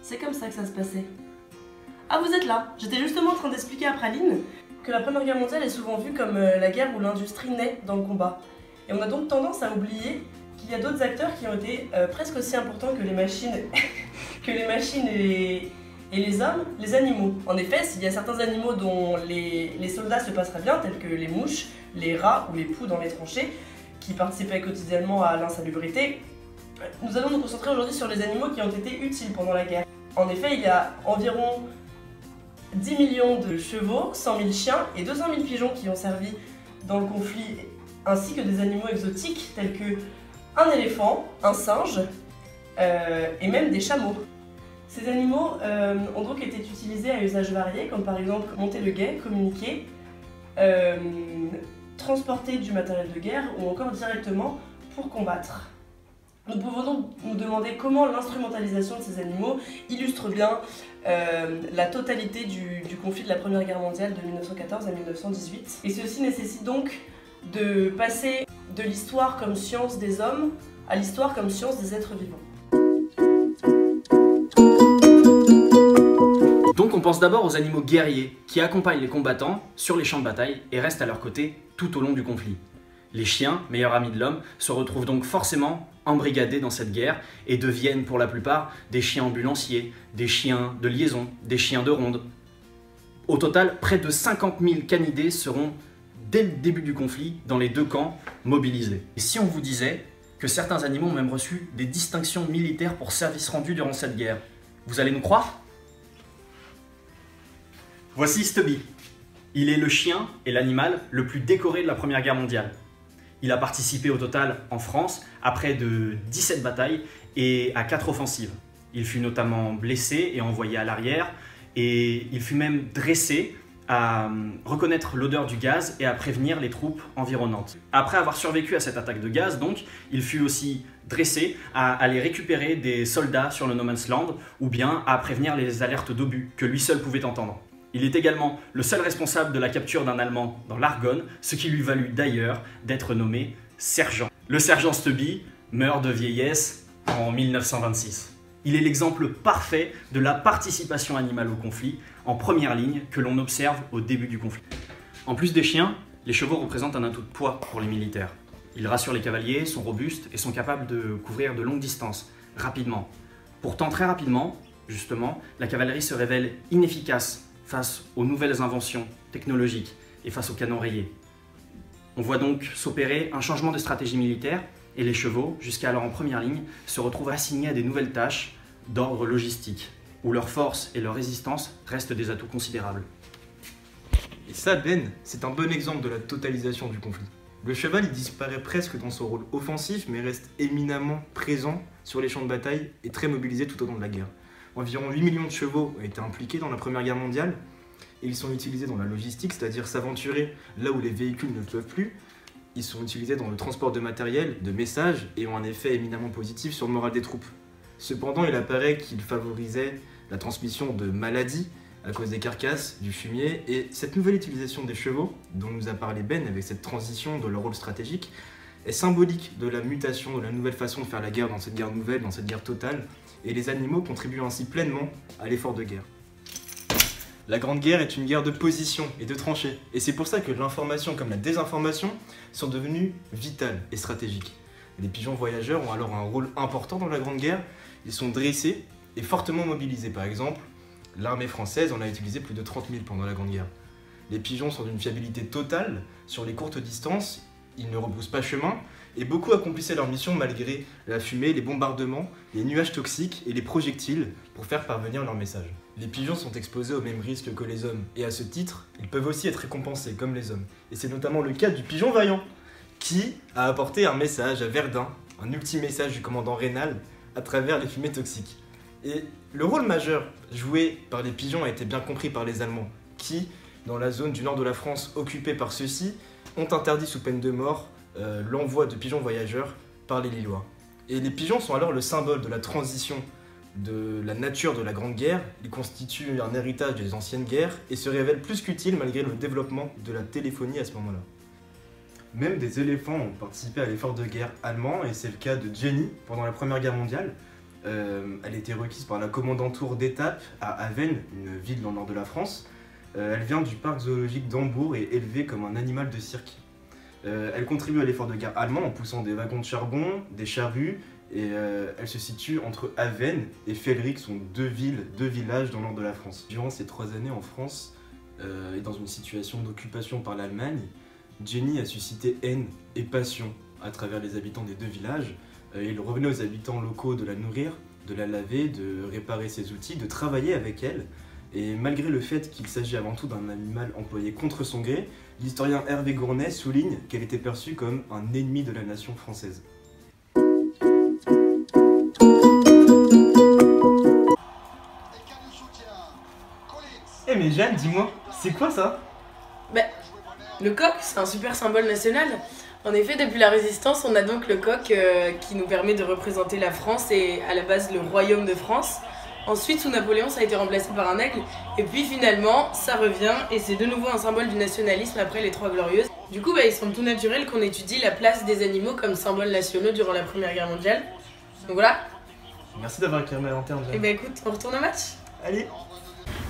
c'est comme ça que ça se passait. Ah, vous êtes là. J'étais justement en train d'expliquer à Praline que la Première Guerre mondiale est souvent vue comme la guerre où l'industrie naît dans le combat. Et on a donc tendance à oublier qu'il y a d'autres acteurs qui ont été presque aussi importants que les machines, et les hommes, les animaux. En effet, s'il y a certains animaux dont les soldats se passeraient bien, tels que les mouches, les rats ou les poux dans les tranchées, qui participaient quotidiennement à l'insalubrité, nous allons nous concentrer aujourd'hui sur les animaux qui ont été utiles pendant la guerre. En effet, il y a environ 10 millions de chevaux, 100 000 chiens et 200 000 pigeons qui ont servi dans le conflit, ainsi que des animaux exotiques tels que un éléphant, un singe et même des chameaux. Ces animaux ont donc été utilisés à usages variés, comme par exemple monter le guet, communiquer, transporter du matériel de guerre ou encore directement pour combattre. Nous pouvons donc nous demander comment l'instrumentalisation de ces animaux illustre bien la totalité du conflit de la Première Guerre mondiale de 1914 à 1918. Et ceci nécessite donc de passer de l'histoire comme science des hommes à l'histoire comme science des êtres vivants. Donc on pense d'abord aux animaux guerriers qui accompagnent les combattants sur les champs de bataille et restent à leur côté tout au long du conflit. Les chiens, meilleurs amis de l'homme, se retrouvent donc forcément embrigadés dans cette guerre et deviennent pour la plupart des chiens ambulanciers, des chiens de liaison, des chiens de ronde. Au total, près de 50 000 canidés seront, dès le début du conflit, dans les deux camps, mobilisés. Et si on vous disait que certains animaux ont même reçu des distinctions militaires pour service rendu durant cette guerre, vous allez nous croire ? Voici Stubby. Il est le chien et l'animal le plus décoré de la Première Guerre mondiale. Il a participé au total en France à près de 17 batailles et à 4 offensives. Il fut notamment blessé et envoyé à l'arrière et il fut même dressé à reconnaître l'odeur du gaz et à prévenir les troupes environnantes. Après avoir survécu à cette attaque de gaz, donc, il fut aussi dressé à aller récupérer des soldats sur le No Man's Land ou bien à prévenir les alertes d'obus que lui seul pouvait entendre. Il est également le seul responsable de la capture d'un Allemand dans l'Argonne, ce qui lui valut d'ailleurs d'être nommé sergent. Le sergent Stubby meurt de vieillesse en 1926. Il est l'exemple parfait de la participation animale au conflit, en première ligne, que l'on observe au début du conflit. En plus des chiens, les chevaux représentent un atout de poids pour les militaires. Ils rassurent les cavaliers, sont robustes et sont capables de couvrir de longues distances, rapidement. Pourtant, très rapidement, justement, la cavalerie se révèle inefficace face aux nouvelles inventions technologiques et face aux canons rayés. On voit donc s'opérer un changement de stratégie militaire et les chevaux, jusqu'alors en première ligne, se retrouvent assignés à des nouvelles tâches d'ordre logistique, où leur force et leur résistance restent des atouts considérables. Et ça, Ben, c'est un bon exemple de la totalisation du conflit. Le cheval, il disparaît presque dans son rôle offensif, mais reste éminemment présent sur les champs de bataille et très mobilisé tout au long de la guerre. Environ 8 millions de chevaux ont été impliqués dans la Première Guerre mondiale et ils sont utilisés dans la logistique, c'est-à-dire s'aventurer là où les véhicules ne peuvent plus. Ils sont utilisés dans le transport de matériel, de messages et ont un effet éminemment positif sur le moral des troupes. Cependant, il apparaît qu'ils favorisaient la transmission de maladies à cause des carcasses, du fumier, et cette nouvelle utilisation des chevaux, dont nous a parlé Ben avec cette transition de leur rôle stratégique, est symbolique de la mutation, de la nouvelle façon de faire la guerre dans cette guerre nouvelle, dans cette guerre totale, et les animaux contribuent ainsi pleinement à l'effort de guerre. La Grande Guerre est une guerre de position et de tranchées, et c'est pour ça que l'information comme la désinformation sont devenues vitales et stratégiques. Les pigeons voyageurs ont alors un rôle important dans la Grande Guerre, ils sont dressés et fortement mobilisés. Par exemple, l'armée française en a utilisé plus de 30 000 pendant la Grande Guerre. Les pigeons sont d'une fiabilité totale sur les courtes distances, ils ne rebroussent pas chemin, et beaucoup accomplissaient leur mission malgré la fumée, les bombardements, les nuages toxiques et les projectiles pour faire parvenir leur message. Les pigeons sont exposés aux mêmes risques que les hommes, et à ce titre, ils peuvent aussi être récompensés comme les hommes. Et c'est notamment le cas du pigeon vaillant, qui a apporté un message à Verdun, un ultime message du commandant Raynal, à travers les fumées toxiques. Et le rôle majeur joué par les pigeons a été bien compris par les Allemands, qui, dans la zone du nord de la France occupée par ceux-ci, ont interdit sous peine de mort l'envoi de pigeons voyageurs par les Lillois. Et les pigeons sont alors le symbole de la transition de la nature de la Grande Guerre, ils constituent un héritage des anciennes guerres et se révèlent plus qu'utiles malgré le développement de la téléphonie à ce moment-là. Même des éléphants ont participé à l'effort de guerre allemand, et c'est le cas de Jenny pendant la Première Guerre mondiale. Elle a été requise par la commandanture d'étape à Avesnes, une ville dans le nord de la France. Elle vient du parc zoologique d'Hambourg et est élevée comme un animal de cirque. Elle contribue à l'effort de guerre allemand en poussant des wagons de charbon, des charrues, et elle se situe entre Avesnes et Fellery, qui sont deux villages dans le nord de la France. Durant ces 3 années en France, et dans une situation d'occupation par l'Allemagne, Jenny a suscité haine et passion à travers les habitants des 2 villages. Il revenait aux habitants locaux de la nourrir, de la laver, de réparer ses outils, de travailler avec elle. Et malgré le fait qu'il s'agit avant tout d'un animal employé contre son gré, l'historien Hervé Gournay souligne qu'elle était perçue comme un ennemi de la nation française. Eh mais Jeanne, dis-moi, c'est quoi ça? Le coq, c'est un super symbole national. En effet, depuis la Résistance, on a donc le coq qui nous permet de représenter la France et à la base le royaume de France. Ensuite, sous Napoléon, ça a été remplacé par un aigle. Et puis finalement, ça revient et c'est de nouveau un symbole du nationalisme après les 3 Glorieuses. Du coup, il semble tout naturel qu'on étudie la place des animaux comme symboles nationaux durant la Première Guerre mondiale. Donc voilà. Merci d'avoir éclairé ma lanterne, Et Jeanne. écoute, on retourne au match. Allez.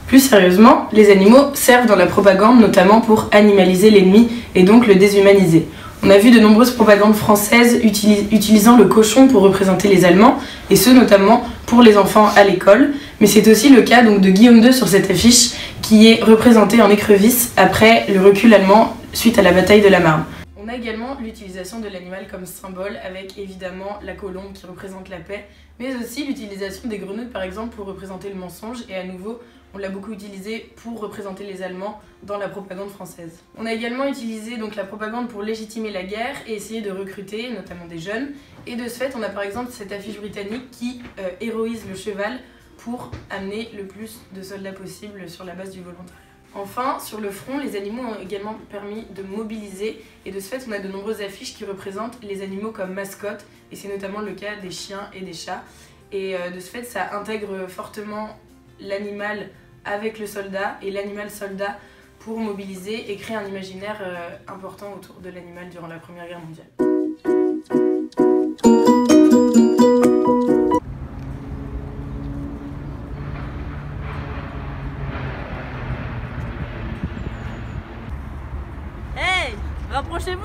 Plus sérieusement, les animaux servent dans la propagande notamment pour animaliser l'ennemi et donc le déshumaniser. On a vu de nombreuses propagandes françaises utilisant le cochon pour représenter les Allemands, et ce notamment pour les enfants à l'école. Mais c'est aussi le cas donc, de Guillaume II sur cette affiche qui est représenté en écrevisse après le recul allemand suite à la bataille de la Marne. On a également l'utilisation de l'animal comme symbole avec évidemment la colombe qui représente la paix, mais aussi l'utilisation des grenouilles par exemple pour représenter le mensonge, et à nouveau on l'a beaucoup utilisé pour représenter les Allemands dans la propagande française. On a également utilisé donc la propagande pour légitimer la guerre et essayer de recruter notamment des jeunes, et de ce fait on a par exemple cette affiche britannique qui héroïse le cheval pour amener le plus de soldats possible sur la base du volontariat. Enfin, sur le front, les animaux ont également permis de mobiliser, et de ce fait on a de nombreuses affiches qui représentent les animaux comme mascottes, et c'est notamment le cas des chiens et des chats. Et de ce fait ça intègre fortement l'animal avec le soldat et l'animal soldat pour mobiliser et créer un imaginaire important autour de l'animal durant la Première Guerre mondiale. Hey, rapprochez-vous!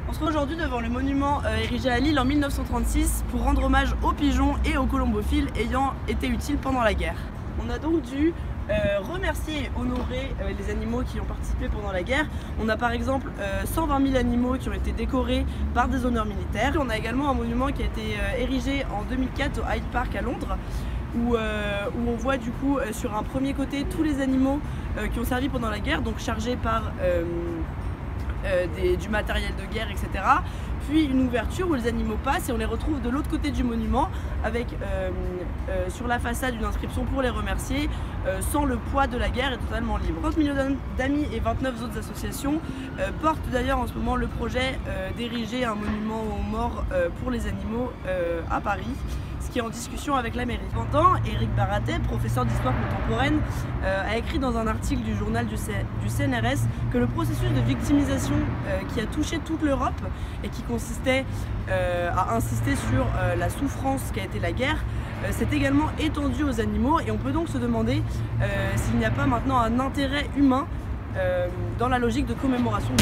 On se retrouve aujourd'hui devant le monument érigé à Lille en 1936 pour rendre hommage aux pigeons et aux colombophiles ayant été utiles pendant la guerre. On a donc dû remercier et honorer les animaux qui ont participé pendant la guerre. On a par exemple 120 000 animaux qui ont été décorés par des honneurs militaires. On a également un monument qui a été érigé en 2004 au Hyde Park à Londres, où on voit du coup sur un premier côté tous les animaux qui ont servi pendant la guerre, donc chargés par du matériel de guerre, etc. Puis une ouverture où les animaux passent et on les retrouve de l'autre côté du monument avec sur la façade une inscription pour les remercier, sans le poids de la guerre et totalement libre. 30 millions d'amis et 29 autres associations portent d'ailleurs en ce moment le projet d'ériger un monument aux morts pour les animaux à Paris, ce qui est en discussion avec la mairie. Pendant, Éric Baratet, professeur d'histoire contemporaine, a écrit dans un article du journal du CNRS que le processus de victimisation qui a touché toute l'Europe et qui consistait à insister sur la souffrance qu'a été la guerre, s'est également étendu aux animaux, et on peut donc se demander s'il n'y a pas maintenant un intérêt humain dans la logique de commémoration.